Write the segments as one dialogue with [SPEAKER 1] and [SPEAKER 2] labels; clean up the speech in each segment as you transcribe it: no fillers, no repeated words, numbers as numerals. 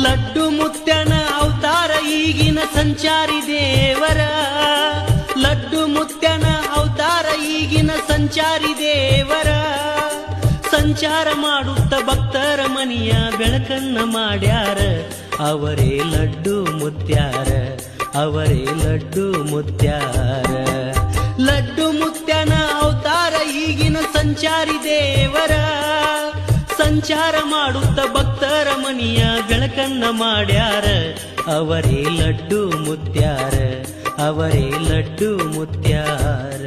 [SPEAKER 1] ಲಡ್ಡು ಮುತ್ಯನ ಅವತಾರ ಈಗಿನ ಸಂಚಾರಿ ದೇವರ. ಲಡ್ಡು ಮುತ್ಯನ ಅವತಾರ ಈಗಿನ ಸಂಚಾರಿ ದೇವರ. ಸಂಚಾರ ಮಾಡುತ್ತ ಭಕ್ತರ ಮನಿಯ ಬೆಳಕನ್ನ ಮಾಡ್ಯಾರ. ಅವರೇ ಲಡ್ಡು ಮುತ್ಯಾರ, ಅವರೇ ಲಡ್ಡು ಮುತ್ಯಾರ. ಲಡ್ಡು ಮುತ್ಯನ ಅವತಾರ ಈಗಿನ ಸಂಚಾರಿ ದೇವರ. ಸಂಚಾರ ಮಾಡುತ್ತ ಭಕ್ತರ ಮನಿಯ ಬೆಳಕನ್ನ ಮಾಡ್ಯಾರ. ಅವರೇ ಲಡ್ಡು ಮುತ್ಯಾರ, ಅವರೇ ಲಡ್ಡು ಮುತ್ಯಾರ.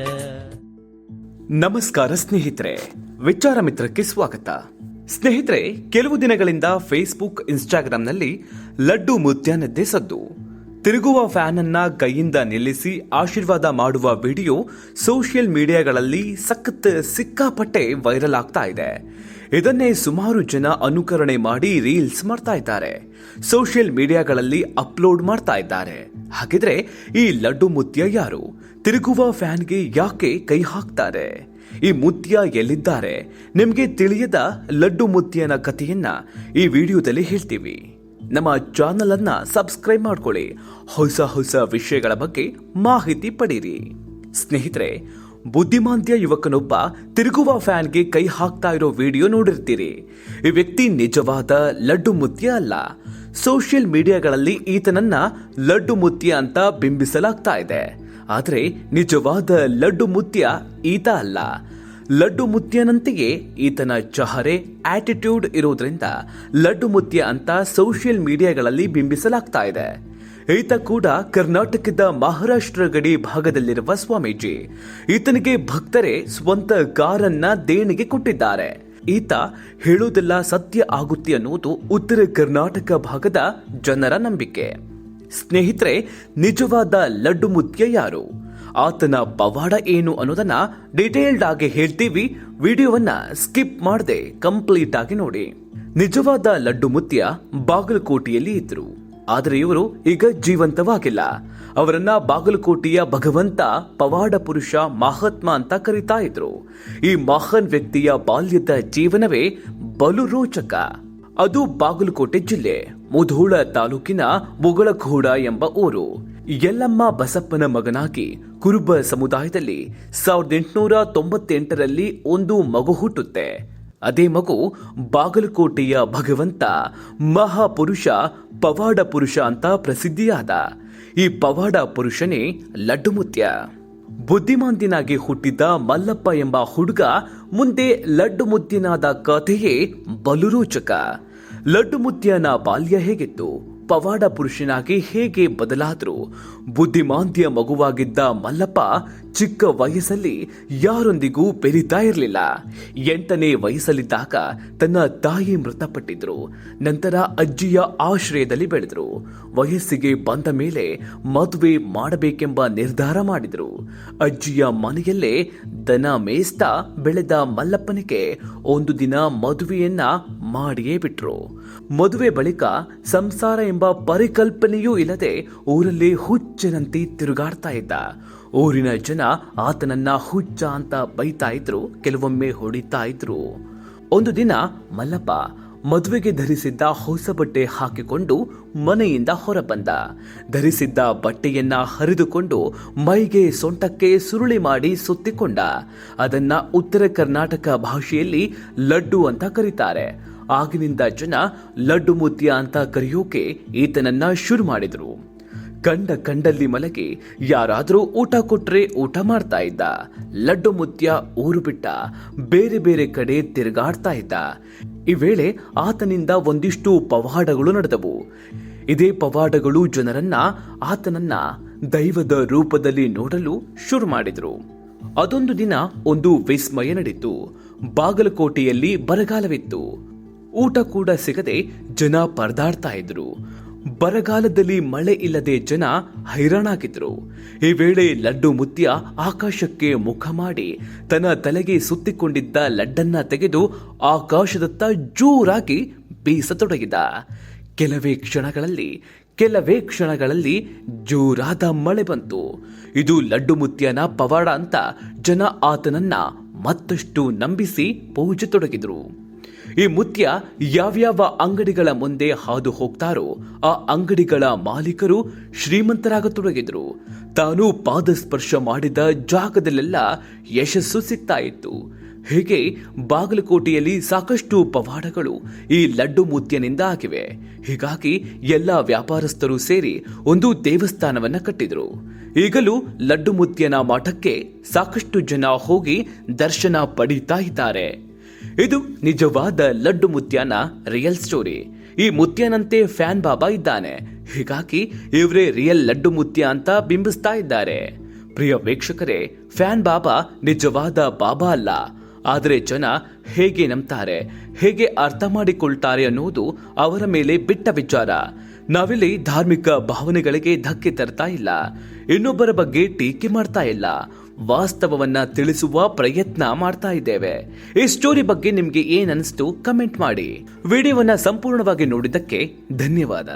[SPEAKER 2] ನಮಸ್ಕಾರ ಸ್ನೇಹಿತರೆ, ವಿಚಾರ ಮಿತ್ರಕ್ಕೆ ಸ್ವಾಗತ. ಸ್ನೇಹಿತರೆ, ಕೆಲವು ದಿನಗಳಿಂದ ಫೇಸ್ಬುಕ್, ಇನ್ಸ್ಟಾಗ್ರಾಂನಲ್ಲಿ ಲಡ್ಡು ಮುತ್ಯಾನದ್ದೇ ಸದ್ದು. ತಿರುಗುವ ಫ್ಯಾನ್ ಅನ್ನ ಕೈಯಿಂದ ನಿಲ್ಲಿಸಿ ಆಶೀರ್ವಾದ ಮಾಡುವ ವಿಡಿಯೋ ಸೋಷಿಯಲ್ ಮೀಡಿಯಾಗಳಲ್ಲಿ ಸಿಕ್ಕಾಪಟ್ಟೆ ವೈರಲ್ ಆಗ್ತಾ ಇದೆ. ಇದನ್ನೇ ಸುಮಾರು ಜನ ಅನುಕರಣೆ ಮಾಡಿ ರೀಲ್ಸ್ ಮಾಡ್ತಾ ಇದ್ದಾರೆ, ಸೋಷಿಯಲ್ ಮೀಡಿಯಾಗಳಲ್ಲಿ ಅಪ್ಲೋಡ್ ಮಾಡ್ತಾ ಇದ್ದಾರೆ. ಹಾಗಿದ್ರೆ ಈ ಲಡ್ಡು ಮುತ್ಯ ಯಾರು? ತಿರುಗುವ ಫ್ಯಾನ್ಗೆ ಯಾಕೆ ಕೈ ಹಾಕ್ತಾರೆ? ಈ ಮುತ್ಯ ಎಲ್ಲಿದ್ದಾರೆ? ನಿಮಗೆ ತಿಳಿಯದ ಲಡ್ಡು ಮುತ್ಯನ ಕಥೆಯನ್ನ ಈ ವಿಡಿಯೋದಲ್ಲಿ ಹೇಳ್ತೀವಿ. ನಮ್ಮ ಚಾನಲ್ ಅನ್ನ ಸಬ್ಸ್ಕ್ರೈಬ್ ಮಾಡ್ಕೊಳ್ಳಿ, ಹೊಸ ಹೊಸ ವಿಷಯಗಳ ಬಗ್ಗೆ ಮಾಹಿತಿ ಪಡೀರಿ. ಸ್ನೇಹಿತರೆ, ಬುದ್ಧಿಮಾಂದ್ಯ ಯುವಕನೊಬ್ಬ ತಿರುಗುವ ಫ್ಯಾನ್ಗೆ ಕೈ ಹಾಕ್ತಾ ಇರೋ ವಿಡಿಯೋ ನೋಡಿರ್ತೀರಿ. ಈ ವ್ಯಕ್ತಿ ನಿಜವಾದ ಲಡ್ಡು ಮುತ್ಯ ಅಲ್ಲ. ಸೋಷಿಯಲ್ ಮೀಡಿಯಾಗಳಲ್ಲಿ ಈತನನ್ನ ಲಡ್ಡು ಮುತ್ಯ ಅಂತ ಬಿಂಬಿಸಲಾಗ್ತಾ ಇದೆ. ಆದರೆ ನಿಜವಾದ ಲಡ್ಡು ಮುತ್ಯ ಈತ ಅಲ್ಲ. ಲಡ್ಡು ಮುತ್ಯನಂತೆಯೇ ಈತನ ಚಹರೆ, ಆಟಿಟ್ಯೂಡ್ ಇರೋದ್ರಿಂದ ಲಡ್ಡು ಮುತ್ಯ ಅಂತ ಸೋಷಿಯಲ್ ಮೀಡಿಯಾಗಳಲ್ಲಿ ಬಿಂಬಿಸಲಾಗ್ತಾ ಇದೆ. ಈತ ಕೂಡ ಕರ್ನಾಟಕದ ಮಹಾರಾಷ್ಟ್ರ ಗಡಿ ಭಾಗದಲ್ಲಿರುವ ಸ್ವಾಮೀಜಿ. ಈತನಿಗೆ ಭಕ್ತರೇ ಸ್ವಂತ ಕಾರನ್ನ ದೇಣಿಗೆ ಕೊಟ್ಟಿದ್ದಾರೆ. ಈತ ಹೇಳೋದೆಲ್ಲ ಸತ್ಯ ಆಗುತ್ತೆ ಅನ್ನೋದು ಉತ್ತರ ಕರ್ನಾಟಕ ಭಾಗದ ಜನರ ನಂಬಿಕೆ. ಸ್ನೇಹಿತರೆ, ನಿಜವಾದ ಲಡ್ಡು ಮುತ್ಯ ಯಾರು? ಆತನ ಪವಾಡ ಏನು ಅನ್ನೋದನ್ನ ಡೀಟೇಲ್ಡ್ ಆಗಿ ಹೇಳ್ತೀವಿ. ವಿಡಿಯೋವನ್ನ ಸ್ಕಿಪ್ ಮಾಡದೆ ಕಂಪ್ಲೀಟ್ ಆಗಿ ನೋಡಿ. ನಿಜವಾದ ಲಡ್ಡು ಮುತ್ಯ ಬಾಗಲಕೋಟೆಯಲ್ಲಿ ಇದ್ರು. ಆದರೆ ಇವರು ಈಗ ಜೀವಂತವಾಗಿಲ್ಲ. ಅವರನ್ನ ಬಾಗಲಕೋಟೆಯ ಭಗವಂತ, ಪವಾಡ ಪುರುಷ, ಮಹಾತ್ಮ ಅಂತ ಕರೀತಾ ಇದ್ರು. ಈ ಮಹಾನ್ ವ್ಯಕ್ತಿಯ ಬಾಲ್ಯದ ಜೀವನವೇ ಬಲು ರೋಚಕ. ಅದು ಬಾಗಲಕೋಟೆ ಜಿಲ್ಲೆ ಮುಧೋಳ ತಾಲೂಕಿನ ಮುಗಳಖೋಡ ಎಂಬ ಊರು. ಯಲ್ಲಮ್ಮ ಬಸಪ್ಪನ ಮಗನಾಗಿ ಕುರುಬ ಸಮುದಾಯದಲ್ಲಿ 1898ರಲ್ಲಿ ಒಂದು ಮಗು ಹುಟ್ಟುತ್ತೆ. ಅದೇ ಮಗು ಬಾಗಲಕೋಟೆಯ ಭಗವಂತ, ಮಹಾಪುರುಷ, ಪವಾಡ ಪುರುಷ ಅಂತ ಪ್ರಸಿದ್ಧಿಯಾದ. ಈ ಪವಾಡ ಪುರುಷನೇ ಲಡ್ಡು ಮುತ್ಯ. ಬುದ್ಧಿಮಾಂದ್ಯನಾಗಿ ಹುಟ್ಟಿದ್ದ ಮಲ್ಲಪ್ಪ ಎಂಬ ಹುಡುಗ ಮುಂದೆ ಲಡ್ಡು ಮುತ್ಯನಾದ ಕಥೆಯೇ ಬಲು ರೋಚಕ. ಲಡ್ಡು ಮುತ್ಯನ ಬಾಲ್ಯ ಹೇಗಿತ್ತು? ಪವಾಡ ಪುರುಷನಾಗಿ ಹೇಗೆ ಬದಲಾದ್ರು? ಬುದ್ಧಿಮಾಂದ್ಯ ಮಗುವಾಗಿದ್ದ ಮಲ್ಲಪ್ಪ ಚಿಕ್ಕ ವಯಸ್ಸಲ್ಲಿ ಯಾರೊಂದಿಗೂ ಬೆರೀತಾ ಇರಲಿಲ್ಲ. 8ನೇ ವಯಸ್ಸಲ್ಲಿದ್ದಾಗ ತನ್ನ ತಾಯಿ ಮೃತಪಟ್ಟಿದ್ರು. ನಂತರ ಅಜ್ಜಿಯ ಆಶ್ರಯದಲ್ಲಿ ಬೆಳೆದ್ರು. ವಯಸ್ಸಿಗೆ ಬಂದ ಮೇಲೆ ಮದುವೆ ಮಾಡಬೇಕೆಂಬ ನಿರ್ಧಾರ ಮಾಡಿದ್ರು. ಅಜ್ಜಿಯ ಮನೆಯಲ್ಲೇ ದನ ಮೇಯಿಸ್ತಾ ಬೆಳೆದ ಮಲ್ಲಪ್ಪನಿಗೆ ಒಂದು ದಿನ ಮದುವೆಯನ್ನ ಮಾಡಿಯೇ ಬಿಟ್ರು. ಮದುವೆ ಬಳಿಕ ಸಂಸಾರ ಎಂಬ ಪರಿಕಲ್ಪನೆಯೂ ಇಲ್ಲದೆ ಊರಲ್ಲಿ ಹುಚ್ಚನಂತೆ ತಿರುಗಾಡ್ತಾ ಇದ್ದ. ಊರಿನ ಜನ ಆತನನ್ನ ಹುಚ್ಚ ಅಂತ ಬೈತಾ ಇದ್ರು, ಕೆಲವೊಮ್ಮೆ ಹೊಡಿತಾ ಇದ್ರು. ಒಂದು ದಿನ ಮಲ್ಲಪ್ಪ ಮದುವೆಗೆ ಧರಿಸಿದ್ದ ಹೊಸ ಬಟ್ಟೆ ಹಾಕಿಕೊಂಡು ಮನೆಯಿಂದ ಹೊರಬಂದ. ಧರಿಸಿದ್ದ ಬಟ್ಟೆಯನ್ನ ಹರಿದುಕೊಂಡು ಮೈಗೆ ಸೊಂಟಕ್ಕೆ ಸುರುಳಿ ಮಾಡಿ ಸುತ್ತಿಕೊಂಡ. ಅದನ್ನ ಉತ್ತರ ಕರ್ನಾಟಕ ಭಾಷೆಯಲ್ಲಿ ಲಡ್ಡು ಅಂತ ಕರೀತಾರೆ. ಆಗಿನಿಂದ ಜನ ಲಡ್ಡು ಮುತ್ಯ ಅಂತ ಕರೆಯೋಕೆ ಈತನನ್ನ ಶುರು ಮಾಡಿದ್ರು. ಕಂಡಲ್ಲಿ ಮಲಗಿ ಯಾರಾದರೂ ಊಟ ಕೊಟ್ರೆ ಊಟ ಮಾಡ್ತಾ ಇದ್ದ. ಲಡ್ಡು ಮುತ್ಯ ಊರು ಬಿಟ್ಟ ಬೇರೆ ಬೇರೆ ಕಡೆ ತಿರುಗಾಡ್ತಾ ಇದ್ದ. ಈ ವೇಳೆ ಆತನಿಂದ ಒಂದಿಷ್ಟು ಪವಾಡಗಳು ನಡೆದವು. ಇದೇ ಪವಾಡಗಳು ಜನರನ್ನ ಆತನನ್ನ ದೈವದ ರೂಪದಲ್ಲಿ ನೋಡಲು ಶುರು ಮಾಡಿದ್ರು. ಅದೊಂದು ದಿನ ಒಂದು ವಿಸ್ಮಯ ನಡೀತು. ಬಾಗಲಕೋಟೆಯಲ್ಲಿ ಬರಗಾಲವಿತ್ತು. ಊಟ ಕೂಡ ಸಿಗದೆ ಜನ ಪರದಾಡ್ತಾ ಇದ್ರು. ಬರಗಾಲದಲ್ಲಿ ಮಳೆ ಇಲ್ಲದೆ ಜನ ಹೈರಾಣಾಗಿದ್ರು. ಈ ವೇಳೆ ಲಡ್ಡು ಮುತ್ಯ ಆಕಾಶಕ್ಕೆ ಮುಖ ಮಾಡಿ ತನ್ನ ತಲೆಗೆ ಸುತ್ತಿಕೊಂಡಿದ್ದ ಲಡ್ಡನ್ನ ತೆಗೆದು ಆಕಾಶದತ್ತ ಜೋರಾಗಿ ಬೀಸತೊಡಗಿದ. ಕೆಲವೇ ಕ್ಷಣಗಳಲ್ಲಿ ಜೋರಾದ ಮಳೆ ಬಂತು. ಇದು ಲಡ್ಡು ಮುತ್ಯನ ಪವಾಡ ಅಂತ ಜನ ಆತನನ್ನ ಮತ್ತಷ್ಟು ನಂಬಿಸಿ ಪೂಜೆ ತೊಡಗಿದ್ರು. ಈ ಮುತ್ಯ ಯಾವ್ಯಾವ ಅಂಗಡಿಗಳ ಮುಂದೆ ಹಾದು ಹೋಗ್ತಾರೋ ಆ ಅಂಗಡಿಗಳ ಮಾಲೀಕರು ಶ್ರೀಮಂತರಾಗತೊಡಗಿದ್ರು. ತಾನು ಪಾದಸ್ಪರ್ಶ ಮಾಡಿದ ಜಾಗದಲ್ಲೆಲ್ಲ ಯಶಸ್ಸು ಸಿಗ್ತಾ ಇತ್ತು. ಹೀಗೆ ಬಾಗಲಕೋಟೆಯಲ್ಲಿ ಸಾಕಷ್ಟು ಪವಾಡಗಳು ಈ ಲಡ್ಡು ಮುತ್ಯನಿಂದ ಆಗಿವೆ. ಹೀಗಾಗಿ ಎಲ್ಲ ವ್ಯಾಪಾರಸ್ಥರು ಸೇರಿ ಒಂದು ದೇವಸ್ಥಾನವನ್ನ ಕಟ್ಟಿದ್ರು. ಈಗಲೂ ಲಡ್ಡು ಮುತ್ಯನ ಮಠಕ್ಕೆ ಸಾಕಷ್ಟು ಜನ ಹೋಗಿ ದರ್ಶನ ಪಡೀತಾ ಇದ್ದಾರೆ. ಇದು ನಿಜವಾದ ಲಡ್ಡು ಮುತ್ಯನ ರಿಯಲ್ ಸ್ಟೋರಿ. ಈ ಮುತ್ಯನಂತೆ ಫ್ಯಾನ್ ಬಾಬಾ ಇದ್ದಾನೆ. ಹೀಗಾಗಿ ಇವರೇ ರಿಯಲ್ ಲಡ್ಡು ಮುತ್ಯ ಅಂತ ಬಿಂಬಿಸ್ತಾ ಇದ್ದಾರೆ. ಪ್ರಿಯ ವೀಕ್ಷಕರೇ, ಫ್ಯಾನ್ ಬಾಬಾ ನಿಜವಾದ ಬಾಬಾ ಅಲ್ಲ. ಆದರೆ ಜನ ಹೇಗೆ ನಂಬ್ತಾರೆ, ಹೇಗೆ ಅರ್ಥ ಮಾಡಿಕೊಳ್ತಾರೆ ಅನ್ನೋದು ಅವರ ಮೇಲೆ ಬಿಟ್ಟ ವಿಚಾರ. ನಾವಿಲ್ಲಿ ಧಾರ್ಮಿಕ ಭಾವನೆಗಳಿಗೆ ಧಕ್ಕೆ ತರ್ತಾ ಇಲ್ಲ, ಇನ್ನೊಬ್ಬರ ಬಗ್ಗೆ ಟೀಕೆ ಮಾಡ್ತಾ ಇಲ್ಲ, ವಾಸ್ತವವನ್ನ ತಿಳಿಸುವ ಪ್ರಯತ್ನ ಮಾಡ್ತಾ ಇದ್ದೇವೆ. ಈ ಸ್ಟೋರಿ ಬಗ್ಗೆ ನಿಮ್ಗೆ ಏನ್ ಅನಿಸ್ತು ಕಮೆಂಟ್ ಮಾಡಿ. ವಿಡಿಯೋವನ್ನ ಸಂಪೂರ್ಣವಾಗಿ ನೋಡಿದ್ದಕ್ಕೆ ಧನ್ಯವಾದ.